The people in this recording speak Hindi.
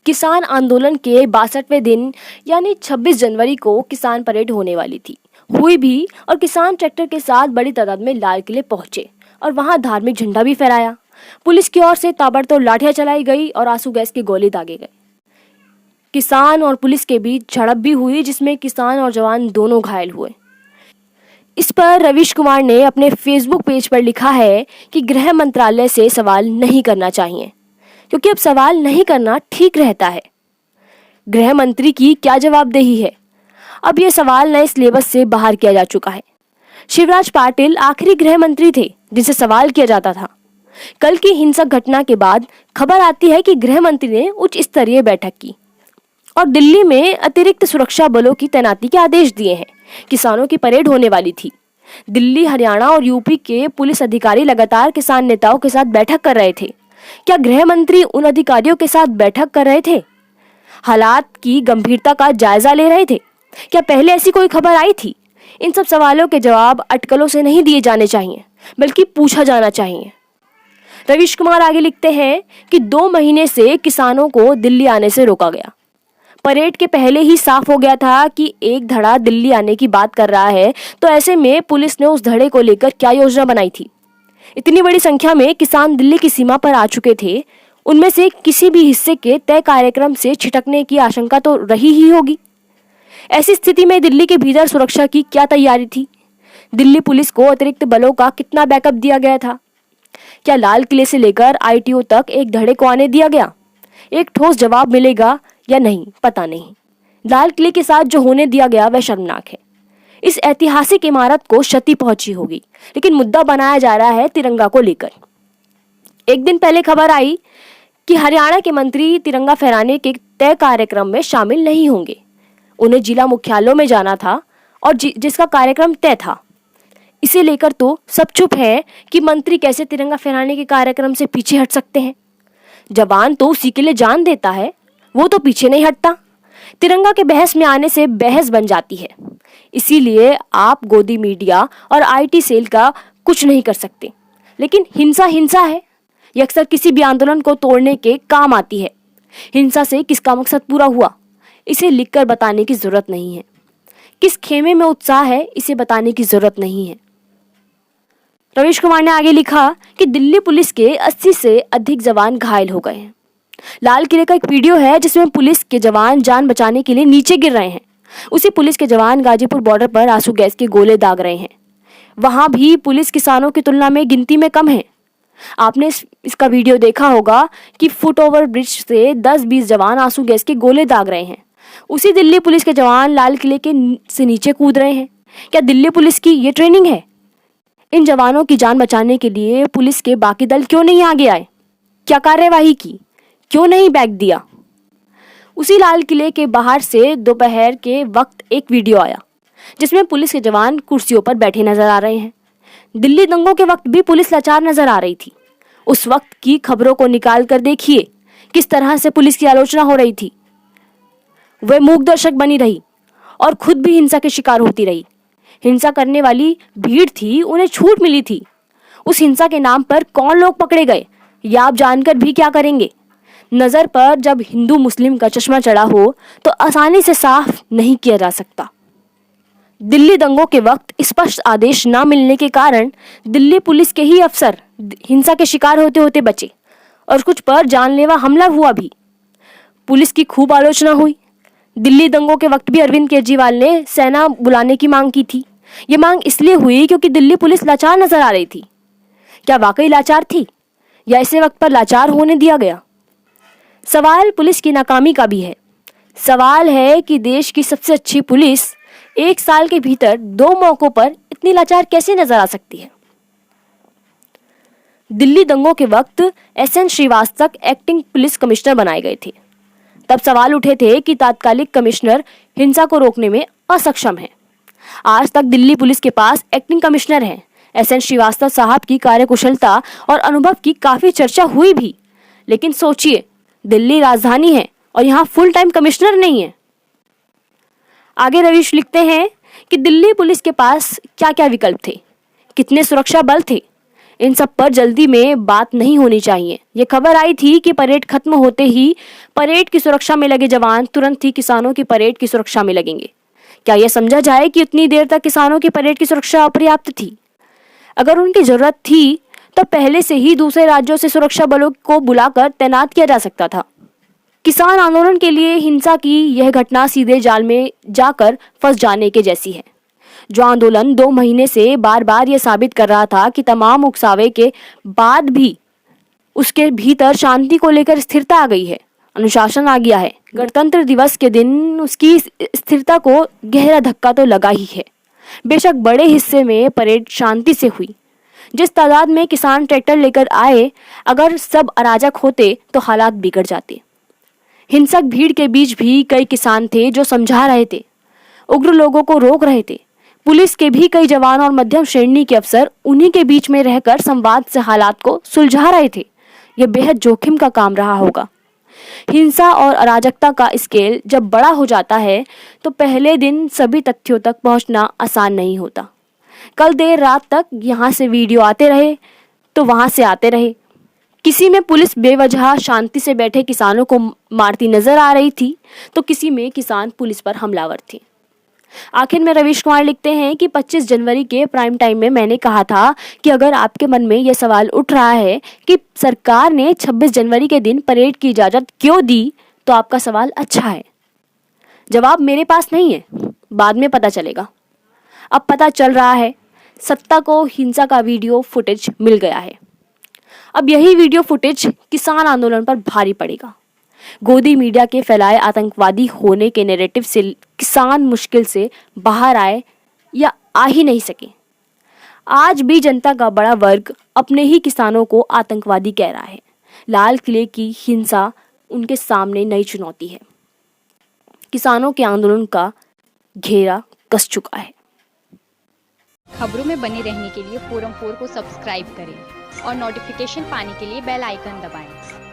किसान आंदोलन के 62वें दिन यानी 26 जनवरी को किसान परेड होने वाली थी, हुई भी, और किसान ट्रैक्टर के साथ बड़ी तादाद में लाल किले पहुंचे और वहां धार्मिक झंडा भी फहराया। पुलिस की ओर से ताबड़तोड़ लाठियां चलाई गई और आंसू गैस के गोले दागे गए। किसान और पुलिस के बीच झड़प भी हुई, जिसमें किसान और जवान दोनों घायल हुए। इस पर रवीश कुमार ने अपने फेसबुक पेज पर लिखा है कि गृह मंत्रालय से सवाल नहीं करना चाहिए, क्योंकि अब सवाल नहीं करना ठीक रहता है। गृह मंत्री की क्या जवाबदेही है? अब यह सवाल नए सिलेबस से बाहर किया जा चुका है। शिवराज पाटिल आखिरी गृह मंत्री थे जिनसे सवाल किया जाता था। कल की हिंसक घटना के बाद खबर आती है कि गृह मंत्री ने उच्च स्तरीय बैठक की और दिल्ली में अतिरिक्त सुरक्षा बलों की तैनाती के आदेश दिए हैं। किसानों की परेड होने वाली थी। दिल्ली, हरियाणा और यूपी के पुलिस अधिकारी लगातार किसान नेताओं के साथ बैठक कर रहे थे। क्या गृह मंत्री उन अधिकारियों के साथ बैठक कर रहे थे? हालात की गंभीरता का जायजा ले रहे थे? क्या पहले ऐसी कोई खबर आई थी? इन सब सवालों के जवाब अटकलों से नहीं दिए जाने चाहिए, बल्कि पूछा जाना चाहिए। रवीश कुमार आगे लिखते हैं कि 2 महीने से किसानों को दिल्ली आने से रोका गया। परेड के पहले ही साफ हो गया था कि एक धड़ा दिल्ली आने की बात कर रहा है, तो ऐसे में पुलिस ने उस धड़े को लेकर क्या योजना बनाई थी? इतनी बड़ी संख्या में किसान दिल्ली की सीमा पर आ चुके थे, उनमें से किसी भी हिस्से के तय कार्यक्रम से छिटकने की आशंका तो रही ही होगी। ऐसी स्थिति में दिल्ली के भीतर सुरक्षा की क्या तैयारी थी? दिल्ली पुलिस को अतिरिक्त बलों का कितना बैकअप दिया गया था? क्या लाल किले से लेकर आईटीओ तक एक धड़े को आने दिया गया? एक ठोस जवाब मिलेगा या नहीं, पता नहीं। लाल किले के साथ जो होने दिया गया वह शर्मनाक है। इस ऐतिहासिक इमारत को क्षति पहुंची होगी, लेकिन मुद्दा बनाया जा रहा है तिरंगा को लेकर। एक दिन पहले खबर आई कि हरियाणा के मंत्री तिरंगा फहराने के तय कार्यक्रम में शामिल नहीं होंगे। उन्हें जिला मुख्यालयों में जाना था और जिसका कार्यक्रम तय था। इसे लेकर तो सब चुप है कि मंत्री कैसे तिरंगा फहराने के कार्यक्रम से पीछे हट सकते हैं। जवान तो उसी के लिए जान देता है, वो तो पीछे नहीं हटता। तिरंगा के बहस में आने से बहस बन जाती है। इसीलिए आप गोदी मीडिया और आईटी सेल का कुछ नहीं कर सकते। लेकिन हिंसा हिंसा है, ये अक्सर किसी भी आंदोलन को तोड़ने के काम आती है। हिंसा से किसका मकसद पूरा हुआ, इसे लिखकर बताने की जरूरत नहीं है। किस खेमे में उत्साह है, इसे बताने की जरूरत नहीं है। रवीश कुमार ने आगे लिखा कि दिल्ली पुलिस के 80 से अधिक जवान घायल हो गए हैं। लाल किले का एक वीडियो है जिसमें पुलिस के जवान जान बचाने के लिए नीचे गिर रहे हैं। उसी पुलिस के जवान गाजीपुर बॉर्डर पर आंसू गैस के गोले दाग रहे हैं। वहां भी पुलिस किसानों की तुलना में गिनती में कम है। आपने इसका वीडियो देखा होगा कि फुट ओवर ब्रिज से 10-20 जवान आंसू गैस के गोले दाग रहे हैं। उसी दिल्ली पुलिस के जवान लाल किले के से नीचे कूद रहे हैं। क्या दिल्ली पुलिस की ये ट्रेनिंग है? इन जवानों की जान बचाने के लिए पुलिस के बाकी दल क्यों नहीं आगे आए? क्या कार्यवाही की? क्यों नहीं बैग दिया? उसी लाल किले के बाहर से दोपहर के वक्त एक वीडियो आया जिसमें पुलिस के जवान कुर्सियों पर बैठे नजर आ रहे हैं। दिल्ली दंगों के वक्त भी पुलिस लाचार नजर आ रही थी। उस वक्त की खबरों को निकाल कर देखिए किस तरह से पुलिस की आलोचना हो रही थी। वह मूक दर्शक बनी रही और खुद भी हिंसा के शिकार होती रही। हिंसा करने वाली भीड़ थी, उन्हें छूट मिली थी। उस हिंसा के नाम पर कौन लोग पकड़े गए, या आप जानकर भी क्या करेंगे? नजर पर जब हिंदू मुस्लिम का चश्मा चढ़ा हो तो आसानी से साफ नहीं किया जा सकता। दिल्ली दंगों के वक्त स्पष्ट आदेश न मिलने के कारण दिल्ली पुलिस के ही अफसर हिंसा के शिकार होते होते बचे और कुछ पर जानलेवा हमला हुआ भी। पुलिस की खूब आलोचना हुई। दिल्ली दंगों के वक्त भी अरविंद केजरीवाल ने सेना बुलाने की मांग की थी। ये मांग इसलिए हुई क्योंकि दिल्ली पुलिस लाचार नजर आ रही थी। क्या वाकई लाचार थी या इसे वक्त पर लाचार होने दिया गया? सवाल पुलिस की नाकामी का भी है। सवाल है कि देश की सबसे अच्छी पुलिस एक साल के भीतर 2 मौकों पर इतनी लाचार कैसे नजर आ सकती है? दिल्ली दंगों के वक्त S N Srivastava acting police commissioner बनाए गए थे। तब सवाल उठे थे कि तात्कालिक कमिश्नर हिंसा को रोकने में असक्षम है। आज तक दिल्ली पुलिस के पास एक्टिंग कमिश्नर हैं। एसएन श्रीवास्तव साहब की कार्यकुशलता और अनुभव की काफी चर्चा हुई भी, लेकिन सोचिए, दिल्ली राजधानी है और यहाँ फुल टाइम कमिश्नर नहीं है। आगे रवीश लिखते हैं कि दिल्ली पुलिस के पास क्या क्या विकल्प थे, कितने सुरक्षा बल थे, इन सब पर जल्दी में बात नहीं होनी चाहिए। ये खबर आई थी कि परेड खत्म होते ही परेड की सुरक्षा में लगे जवान तुरंत ही किसानों की परेड की सुरक्षा में लगेंगे। क्या यह समझा जाए कि उतनी देर तक किसानों की परेड की सुरक्षा अपर्याप्त थी? अगर उनकी जरूरत थी तो पहले से ही दूसरे राज्यों से सुरक्षा बलों को बुलाकर तैनात किया जा सकता था। किसान आंदोलन के लिए हिंसा की यह घटना सीधे जाल में जाकर फंस जाने के जैसी है। जो आंदोलन 2 महीने से बार बार यह साबित कर रहा था कि तमाम उकसावे के बाद भी उसके भीतर शांति को लेकर स्थिरता आ गई है, अनुशासन आ गया है। गणतंत्र दिवस के दिन उसकी स्थिरता को गहरा धक्का तो लगा ही है। बेशक बड़े हिस्से में परेड शांति से हुई। जिस तादाद में किसान ट्रैक्टर लेकर आए, अगर सब अराजक होते तो हालात बिगड़ जाते। हिंसक भीड़ के बीच भी कई किसान थे जो समझा रहे थे, उग्र लोगों को रोक रहे थे। पुलिस के भी कई जवान और मध्यम श्रेणी के अफसर उन्हीं के बीच में रहकर संवाद से हालात को सुलझा रहे थे। यह बेहद जोखिम का काम रहा होगा। हिंसा और अराजकता का स्केल जब बड़ा हो जाता है तो पहले दिन सभी तथ्यों तक पहुंचना आसान नहीं होता। कल देर रात तक यहाँ से वीडियो आते रहे तो वहां से आते रहे। किसी में पुलिस बेवजह शांति से बैठे किसानों को मारती नजर आ रही थी तो किसी में किसान पुलिस पर हमलावर थे। आखिर में रवीश कुमार लिखते हैं कि 25 जनवरी के प्राइम टाइम में मैंने कहा था कि अगर आपके मन में यह सवाल उठ रहा है कि सरकार ने 26 जनवरी के दिन परेड की इजाजत क्यों दी, तो आपका सवाल अच्छा है। जवाब मेरे पास नहीं है, बाद में पता चलेगा। अब पता चल रहा है, सत्ता को हिंसा का वीडियो फुटेज मिल गया है। अब यही वीडियो फुटेज किसान आंदोलन पर भारी पड़ेगा। गोदी मीडिया के फैलाए आतंकवादी होने के नैरेटिव से किसान मुश्किल से बाहर आए या आ ही नहीं सके। आज भी जनता का बड़ा वर्ग अपने ही किसानों को आतंकवादी कह रहा है। लाल किले की हिंसा उनके सामने नई चुनौती है। किसानों के आंदोलन का घेरा कस चुका है। खबरों में बने रहने के लिए फोरम 4 को सब्सक्राइब करें और नोटिफिकेशन पाने के लिए बेल आइकन दबाएं।